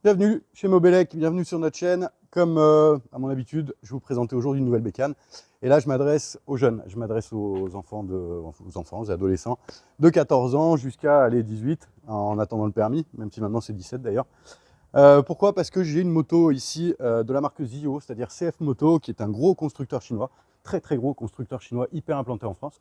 Bienvenue chez Mobelec, bienvenue sur notre chaîne. Comme à mon habitude, je vais vous présenter aujourd'hui une nouvelle bécane. Et là, je m'adresse aux jeunes, je m'adresse aux enfants, aux adolescents de 14 ans jusqu'à les 18, en attendant le permis, même si maintenant c'est 17 d'ailleurs. Pourquoi? Parce que j'ai une moto ici de la marque Zio, c'est-à-dire CF Moto, qui est un gros constructeur chinois, très très gros constructeur chinois, hyper implanté en France,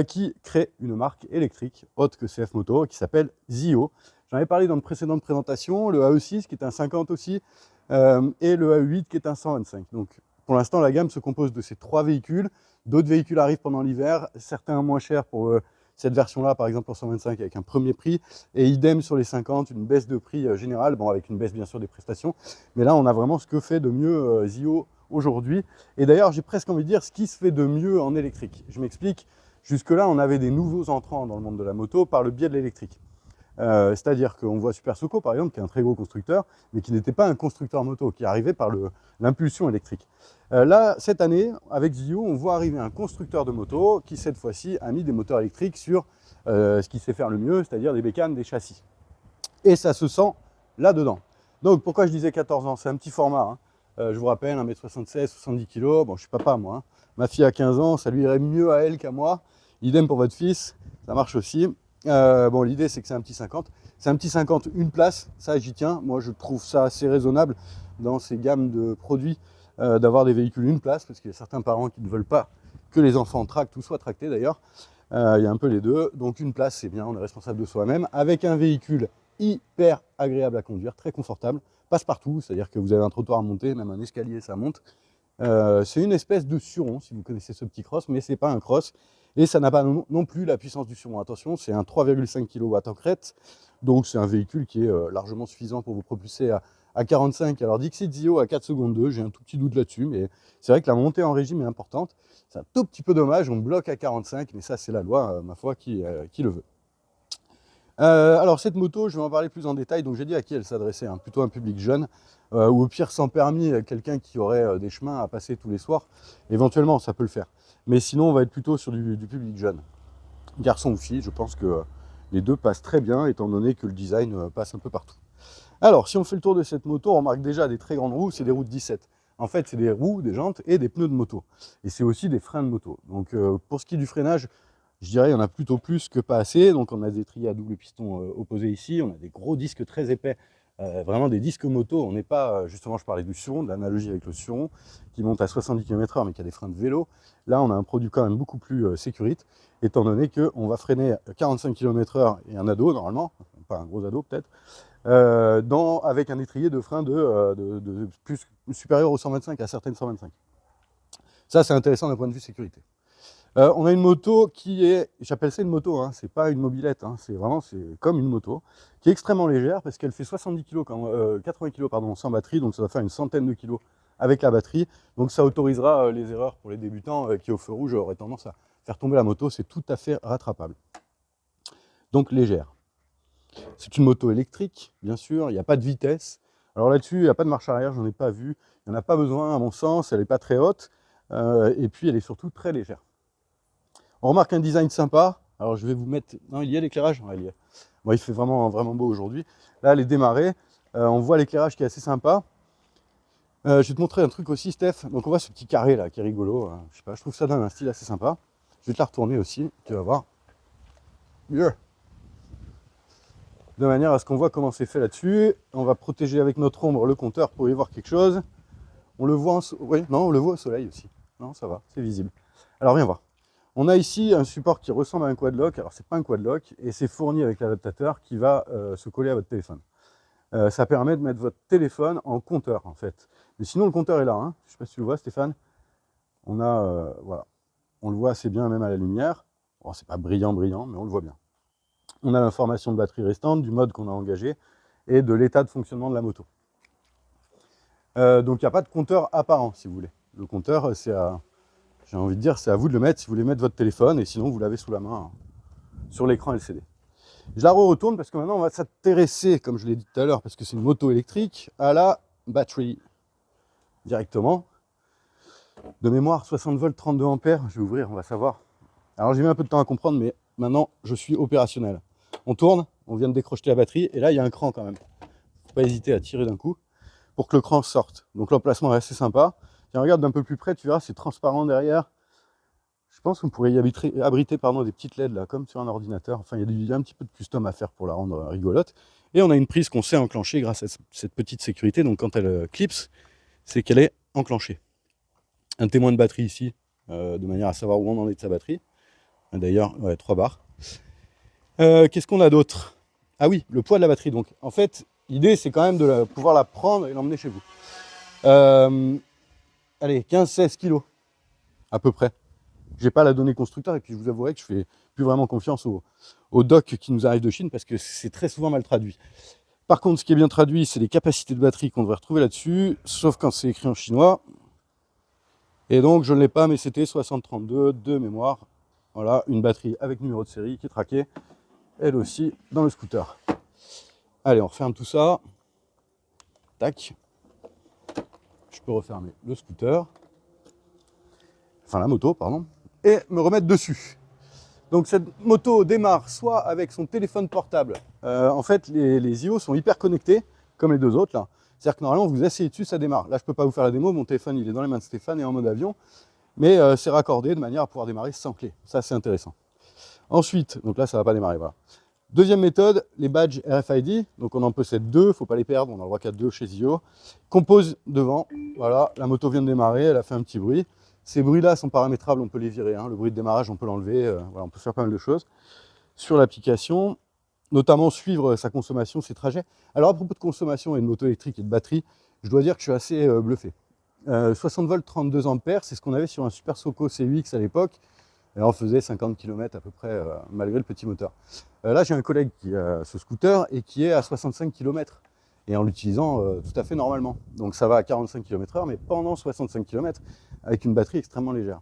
qui crée une marque électrique autre que CF Moto, qui s'appelle Zio. J'en avais parlé dans une précédente présentation, le AE6 qui est un 50 aussi, et le AE8 qui est un 125. Donc pour l'instant, la gamme se compose de ces trois véhicules. D'autres véhicules arrivent pendant l'hiver, certains moins chers pour cette version-là, par exemple pour 125 avec un premier prix, et idem sur les 50, une baisse de prix générale, bon avec une baisse bien sûr des prestations. Mais là, on a vraiment ce que fait de mieux Zio aujourd'hui. Et d'ailleurs, j'ai presque envie de dire ce qui se fait de mieux en électrique. Je m'explique. Jusque-là, on avait des nouveaux entrants dans le monde de la moto par le biais de l'électrique. C'est-à-dire qu'on voit Super Soco, par exemple, qui est un très gros constructeur, mais qui n'était pas un constructeur moto, qui arrivait par l'impulsion électrique. Là, cette année, avec Zio, on voit arriver un constructeur de moto qui, cette fois-ci, a mis des moteurs électriques sur ce qu'il sait faire le mieux, c'est-à-dire des bécanes, des châssis. Et ça se sent là-dedans. Donc, pourquoi je disais 14 ans? C'est un petit format. Hein. Je vous rappelle, 1m76, 70 kg. Bon, je suis papa, moi. Hein. Ma fille a 15 ans, ça lui irait mieux à elle qu'à moi. Idem pour votre fils, ça marche aussi. Bon, l'idée, c'est que c'est un petit 50. C'est un petit 50, une place, ça, j'y tiens. Moi, je trouve ça assez raisonnable dans ces gammes de produits d'avoir des véhicules une place, parce qu'il y a certains parents qui ne veulent pas que les enfants tractent ou soient tractés d'ailleurs. Il y a un peu les deux. Donc, une place, c'est bien, on est responsable de soi-même. Avec un véhicule hyper agréable à conduire, très confortable, passe-partout, c'est-à-dire que vous avez un trottoir à monter, même un escalier, ça monte. C'est une espèce de Suron, si vous connaissez ce petit cross, mais c'est pas un cross. Et ça n'a pas non plus la puissance du Suron. Attention, c'est un 3,5 kW en crête, donc c'est un véhicule qui est largement suffisant pour vous propulser à 45. Alors Dixit Zio à 4 secondes 2, j'ai un tout petit doute là-dessus, mais c'est vrai que la montée en régime est importante. C'est un tout petit peu dommage, on bloque à 45, mais ça c'est la loi, ma foi, qui le veut. Alors cette moto, je vais en parler plus en détail, donc j'ai dit à qui elle s'adressait, hein, plutôt un public jeune, ou au pire sans permis, quelqu'un qui aurait des chemins à passer tous les soirs, éventuellement ça peut le faire. Mais sinon on va être plutôt sur du public jeune. Garçon ou fille, je pense que les deux passent très bien, étant donné que le design passe un peu partout. Alors si on fait le tour de cette moto, on remarque déjà des très grandes roues, c'est des roues de 17. En fait c'est des roues, des jantes et des pneus de moto. Et c'est aussi des freins de moto. Donc pour ce qui est du freinage, je dirais qu'il y en a plutôt plus que pas assez. Donc on a des étriers à double piston opposés ici, on a des gros disques très épais, vraiment des disques moto. On n'est pas, justement je parlais du Suron, de l'analogie avec le Suron, qui monte à 70 km/h mais qui a des freins de vélo. Là on a un produit quand même beaucoup plus sécurite, étant donné qu'on va freiner à 45 km/h et un ado normalement, pas un gros ado peut-être, avec un étrier de frein de plus supérieur au 125 à certaines 125. Ça c'est intéressant d'un point de vue sécurité. On a une moto qui est, j'appelle ça une moto, hein, c'est pas une mobilette, hein, c'est comme une moto, qui est extrêmement légère parce qu'elle fait 70 kg, 80 kg pardon, sans batterie, donc ça va faire une centaine de kilos avec la batterie. Donc ça autorisera les erreurs pour les débutants qui au feu rouge auraient tendance à faire tomber la moto, c'est tout à fait rattrapable. Donc légère. C'est une moto électrique, bien sûr, il n'y a pas de vitesse. Alors là-dessus, il n'y a pas de marche arrière, j'en ai pas vu, il n'y en a pas besoin à mon sens, elle n'est pas très haute, et puis elle est surtout très légère. On remarque un design sympa. Alors je vais vous mettre... Non, il y a l'éclairage. Ouais, il y a... Bon, il fait vraiment, vraiment beau aujourd'hui. Là, elle est démarrée. On voit l'éclairage qui est assez sympa. Je vais te montrer un truc aussi, Steph. Donc on voit ce petit carré là qui est rigolo. Je sais pas, je trouve ça donne un style assez sympa. Je vais te la retourner aussi, tu vas voir. Yeah. De manière à ce qu'on voit comment c'est fait là-dessus. On va protéger avec notre ombre le compteur pour y voir quelque chose. On le voit oui, non, on le voit au soleil aussi. Non, ça va, c'est visible. Alors viens voir. On a ici un support qui ressemble à un quad lock. Alors c'est pas un quad lock et c'est fourni avec l'adaptateur qui va se coller à votre téléphone. Ça permet de mettre votre téléphone en compteur en fait. Mais sinon le compteur est là. Hein. Je sais pas si tu le vois, Stéphane. On a voilà, on le voit assez bien même à la lumière. Bon, c'est pas brillant mais on le voit bien. On a l'information de batterie restante, du mode qu'on a engagé et de l'état de fonctionnement de la moto. Donc il n'y a pas de compteur apparent si vous voulez. Le compteur c'est à... J'ai envie de dire, c'est à vous de le mettre si vous voulez mettre votre téléphone, et sinon vous l'avez sous la main, hein, sur l'écran LCD. Je la retourne parce que maintenant on va s'intéresser, comme je l'ai dit tout à l'heure, parce que c'est une moto électrique, à la batterie directement. De mémoire, 60 volts, 32 ampères, je vais ouvrir, on va savoir. Alors j'ai mis un peu de temps à comprendre, mais maintenant je suis opérationnel. On tourne, on vient de décrocher la batterie, et là il y a un cran quand même. faut pas hésiter à tirer d'un coup pour que le cran sorte. Donc l'emplacement est assez sympa. Tiens, regarde d'un peu plus près, tu verras, c'est transparent derrière. Je pense qu'on pourrait y abriter des petites LED là, comme sur un ordinateur. Enfin, il y a un petit peu de custom à faire pour la rendre rigolote. Et on a une prise qu'on sait enclencher grâce à cette petite sécurité. Donc quand elle clipse, c'est qu'elle est enclenchée. Un témoin de batterie ici, de manière à savoir où on en est de sa batterie. D'ailleurs, ouais, 3 barres. Qu'est-ce qu'on a d'autre? Ah oui, le poids de la batterie. Donc en fait, l'idée c'est quand même de pouvoir la prendre et l'emmener chez vous. Allez, 15-16 kilos à peu près. J'ai pas la donnée constructeur et puis je vous avouerai que je fais plus vraiment confiance aux docs qui nous arrivent de Chine parce que c'est très souvent mal traduit. Par contre, ce qui est bien traduit, c'est les capacités de batterie qu'on devrait retrouver là-dessus, sauf quand c'est écrit en chinois. Et donc, je ne l'ai pas, mais c'était 6032 de mémoire. Voilà, une batterie avec numéro de série qui est traquée, elle aussi, dans le scooter. Allez, on referme tout ça. Tac. Je peux refermer le scooter. Enfin, la moto, pardon. Et me remettre dessus. Donc cette moto démarre soit avec son téléphone portable. En fait, les IO sont hyper connectés, comme les deux autres là. C'est-à-dire que normalement, vous asseyez dessus, ça démarre. Là, je ne peux pas vous faire la démo, mon téléphone il est dans les mains de Stéphane et en mode avion. Mais c'est raccordé de manière à pouvoir démarrer sans clé. Ça, c'est intéressant. Ensuite, donc là, ça ne va pas démarrer, voilà. Deuxième méthode, les badges RFID. Donc on en possède deux, il ne faut pas les perdre, on a le droit qu'à deux chez IO. Qu'on pose devant, voilà, la moto vient de démarrer, elle a fait un petit bruit. Ces bruits-là sont paramétrables, on peut les virer. Hein. Le bruit de démarrage, on peut l'enlever. Voilà, on peut faire pas mal de choses sur l'application, notamment suivre sa consommation, ses trajets. Alors à propos de consommation et de moto électrique et de batterie, je dois dire que je suis assez bluffé. 60 volts, 32 ampères, c'est ce qu'on avait sur un Super Soco CUX à l'époque. Et on faisait 50 km à peu près, malgré le petit moteur. Là, j'ai un collègue qui a ce scooter et qui est à 65 km. Et en l'utilisant tout à fait normalement. Donc ça va à 45 km/h, mais pendant 65 km, avec une batterie extrêmement légère.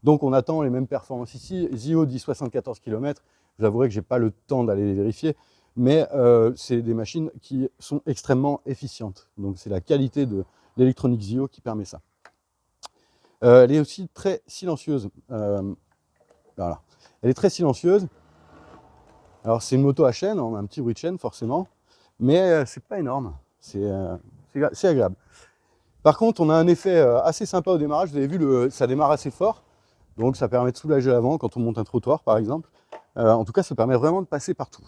Donc on attend les mêmes performances ici. Zio dit 74 km. J'avouerai que je n'ai pas le temps d'aller les vérifier. Mais c'est des machines qui sont extrêmement efficientes. Donc c'est la qualité de l'électronique Zio qui permet ça. Elle est aussi très silencieuse. Voilà. Elle est très silencieuse. Alors c'est une moto à chaîne, on a un petit bruit de chaîne forcément, mais c'est pas énorme, c'est agréable. Par contre, on a un effet assez sympa au démarrage, vous avez vu, ça démarre assez fort, donc ça permet de soulager l'avant quand on monte un trottoir par exemple. En tout cas, ça permet vraiment de passer partout.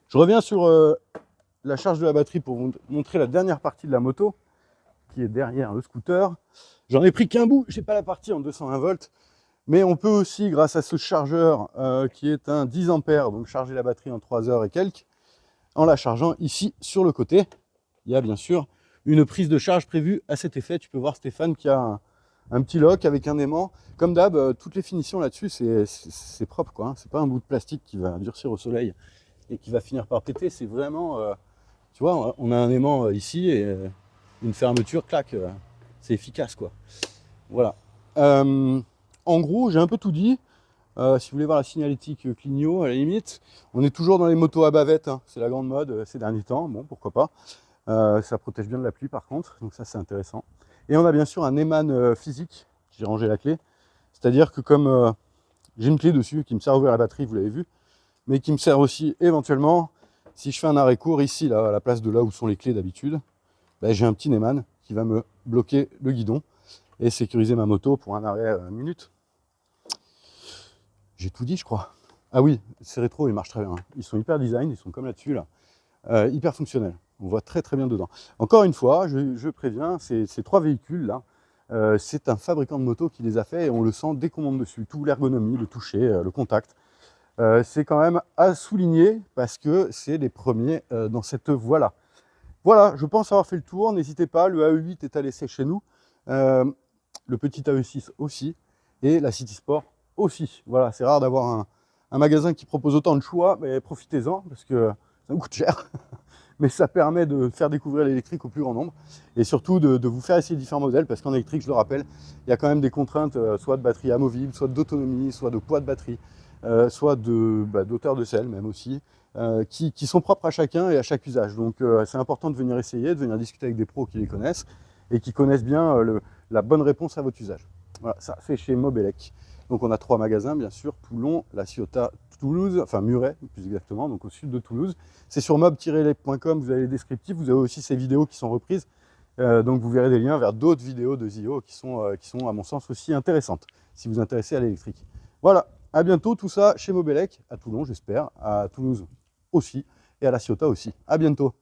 Je reviens sur la charge de la batterie pour vous montrer la dernière partie de la moto, qui est derrière le scooter. J'en ai pris qu'un bout, j'ai pas la partie en 220 volts. Mais on peut aussi, grâce à ce chargeur qui est un 10 ampères, donc charger la batterie en 3 heures et quelques, en la chargeant ici sur le côté. Il y a bien sûr une prise de charge prévue à cet effet. Tu peux voir Stéphane qui a un petit lock avec un aimant. Comme d'hab, toutes les finitions là-dessus, c'est propre, quoi. Hein. C'est pas un bout de plastique qui va durcir au soleil et qui va finir par péter. C'est vraiment, tu vois, on a un aimant ici et une fermeture, clac, c'est efficace, quoi. Voilà. En gros, j'ai un peu tout dit. Si vous voulez voir la signalétique Clignot, à la limite, on est toujours dans les motos à bavette. Hein. C'est la grande mode ces derniers temps. Bon, pourquoi pas. Ça protège bien de la pluie par contre, donc ça c'est intéressant. Et on a bien sûr un Eman physique. J'ai rangé la clé. C'est-à-dire que comme j'ai une clé dessus qui me sert à ouvrir la batterie, vous l'avez vu, mais qui me sert aussi éventuellement, si je fais un arrêt court ici, là, à la place de là où sont les clés d'habitude, ben, j'ai un petit Eman qui va me bloquer le guidon et sécuriser ma moto pour un arrêt minute. J'ai tout dit, je crois. Ah oui, ces rétros, ils marchent très bien. Ils sont hyper design, ils sont comme là-dessus, là. Hyper fonctionnels. On voit très très bien dedans. Encore une fois, je préviens, ces 3 véhicules-là, c'est un fabricant de moto qui les a fait et on le sent dès qu'on monte dessus. Tout l'ergonomie, le toucher, le contact. C'est quand même à souligner parce que c'est les premiers dans cette voie-là. Voilà, je pense avoir fait le tour. N'hésitez pas, le AE8 est à l'essai chez nous. Le petit AE6 aussi. Et la City Sport aussi. Voilà, c'est rare d'avoir un magasin qui propose autant de choix, mais profitez-en parce que ça me coûte cher. Mais ça permet de faire découvrir l'électrique au plus grand nombre et surtout de vous faire essayer différents modèles parce qu'en électrique, je le rappelle, il y a quand même des contraintes, soit de batterie amovible, soit d'autonomie, soit de poids de batterie, soit d'auteur de selle même aussi, qui sont propres à chacun et à chaque usage. Donc c'est important de venir essayer, de venir discuter avec des pros qui les connaissent et qui connaissent bien la bonne réponse à votre usage. Voilà, ça c'est chez Mobelec. Donc on a 3 magasins, bien sûr, Toulon, La Ciotat, Toulouse, enfin Muret plus exactement, donc au sud de Toulouse. C'est sur mob-lep.com, vous avez les descriptifs, vous avez aussi ces vidéos qui sont reprises. Donc vous verrez des liens vers d'autres vidéos de Zio qui sont à mon sens aussi intéressantes, si vous vous intéressez à l'électrique. Voilà, à bientôt, tout ça chez Mobelec, à Toulon j'espère, à Toulouse aussi, et à La Ciotat aussi. À bientôt.